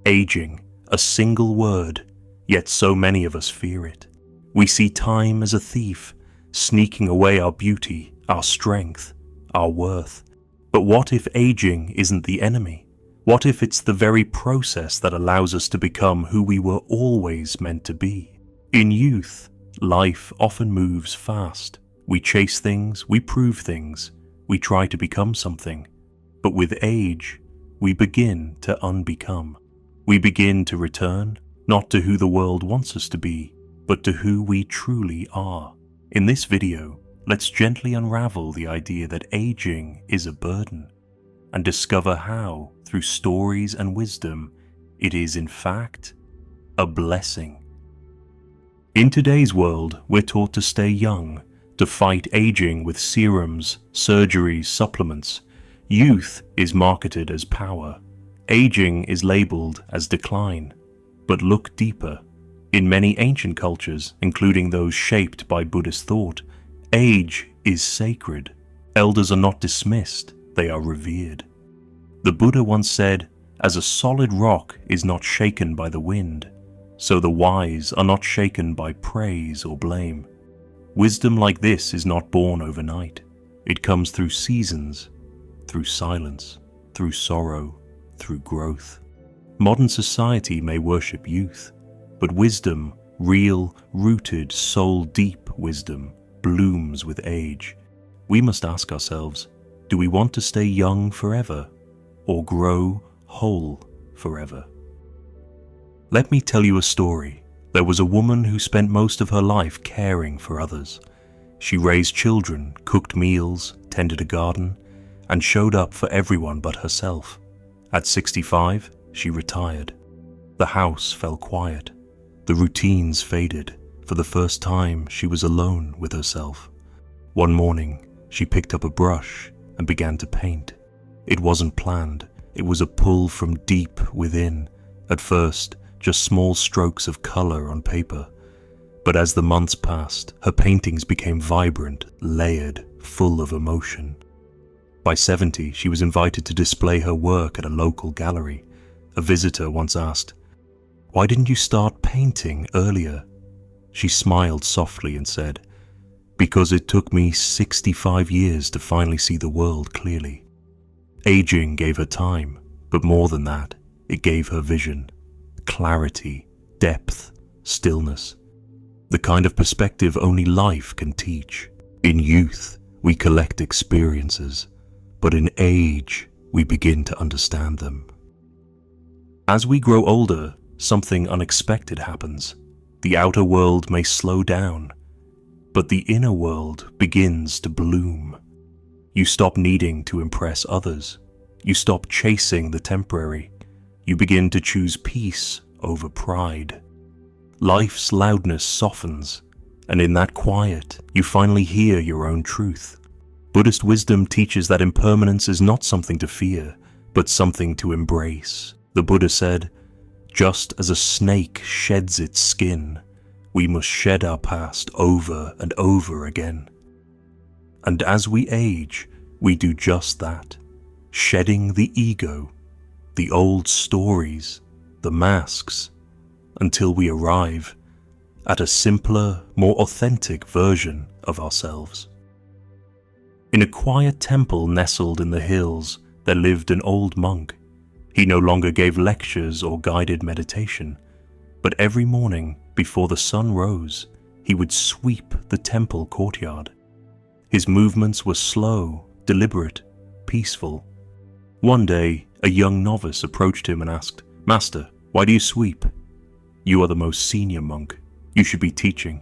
Aging, a single word, yet so many of us fear it. We see time as a thief, sneaking away our beauty, our strength, our worth. But what if aging isn't the enemy? What if it's the very process that allows us to become who we were always meant to be? In youth, life often moves fast. We chase things, we prove things, we try to become something. But with age, we begin to unbecome. We begin to return, not to who the world wants us to be, but to who we truly are. In this video, let's gently unravel the idea that aging is a burden, and discover how, through stories and wisdom, it is in fact a blessing. In today's world, we're taught to stay young, to fight aging with serums, surgeries, supplements. Youth is marketed as power. Aging is labeled as decline. But look deeper. In many ancient cultures, including those shaped by Buddhist thought, age is sacred. Elders are not dismissed, they are revered. The Buddha once said, "As a solid rock is not shaken by the wind, so the wise are not shaken by praise or blame." Wisdom like this is not born overnight. It comes through seasons, through silence, through sorrow, through growth. Modern society may worship youth, but wisdom, real, rooted, soul-deep wisdom, blooms with age. We must ask ourselves, do we want to stay young forever, or grow whole forever? Let me tell you a story. There was a woman who spent most of her life caring for others. She raised children, cooked meals, tended a garden, and showed up for everyone but herself. At 65, she retired. The house fell quiet. The routines faded. For the first time, she was alone with herself. One morning, she picked up a brush and began to paint. It wasn't planned. It was a pull from deep within. At first, just small strokes of color on paper. But as the months passed, her paintings became vibrant, layered, full of emotion. By 70, she was invited to display her work at a local gallery. A visitor once asked, "Why didn't you start painting earlier?" She smiled softly and said, "Because it took me 65 years to finally see the world clearly." Aging gave her time, but more than that, it gave her vision. Clarity, depth, stillness. The kind of perspective only life can teach. In youth, we collect experiences, but in age, we begin to understand them. As we grow older, something unexpected happens. The outer world may slow down, but the inner world begins to bloom. You stop needing to impress others. You stop chasing the temporary. You begin to choose peace over pride. Life's loudness softens, and in that quiet, you finally hear your own truth. Buddhist wisdom teaches that impermanence is not something to fear, but something to embrace. The Buddha said, "Just as a snake sheds its skin, we must shed our past over and over again." And as we age, we do just that, shedding the ego, the old stories, the masks, until we arrive at a simpler, more authentic version of ourselves. In a quiet temple nestled in the hills, there lived an old monk. He no longer gave lectures or guided meditation, but every morning, before the sun rose, he would sweep the temple courtyard. His movements were slow, deliberate, peaceful. One day, a young novice approached him and asked, "Master, why do you sweep? You are the most senior monk. You should be teaching."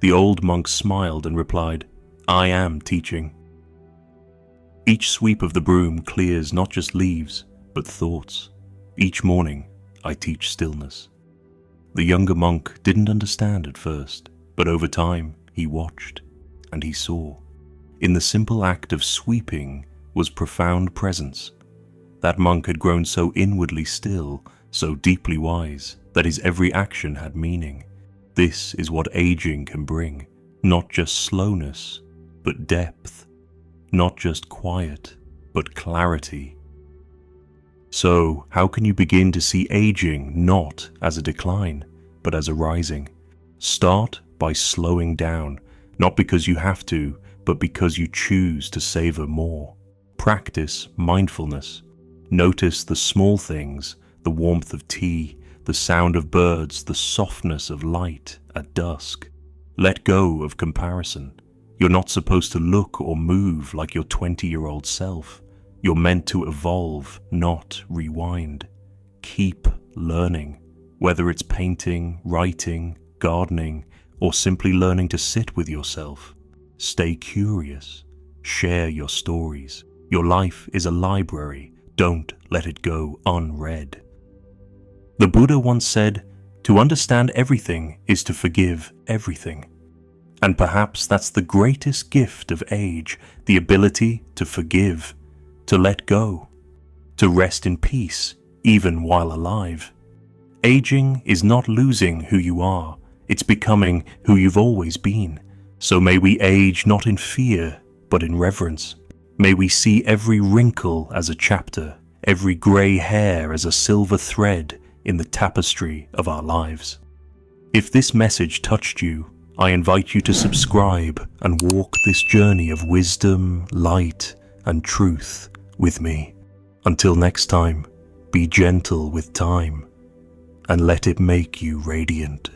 The old monk smiled and replied, "I am teaching." Each sweep of the broom clears not just leaves, but thoughts. Each morning, I teach stillness. The younger monk didn't understand at first, but over time, he watched and he saw. In the simple act of sweeping was profound presence. That monk had grown so inwardly still, so deeply wise, that his every action had meaning. This is what aging can bring, not just slowness, but depth, not just quiet, but clarity. So, how can you begin to see aging not as a decline, but as a rising? Start by slowing down, not because you have to, but because you choose to savor more. Practice mindfulness. Notice the small things, the warmth of tea, the sound of birds, the softness of light at dusk. Let go of comparison. You're not supposed to look or move like your 20-year-old self. You're meant to evolve, not rewind. Keep learning, whether it's painting, writing, gardening, or simply learning to sit with yourself. Stay curious. Share your stories. Your life is a library. Don't let it go unread. The Buddha once said, "To understand everything is to forgive everything." And perhaps that's the greatest gift of age, the ability to forgive, to let go, to rest in peace, even while alive. Aging is not losing who you are, it's becoming who you've always been. So may we age not in fear, but in reverence. May we see every wrinkle as a chapter, every grey hair as a silver thread in the tapestry of our lives. If this message touched you, I invite you to subscribe and walk this journey of wisdom, light, and truth with me. Until next time, be gentle with time and let it make you radiant.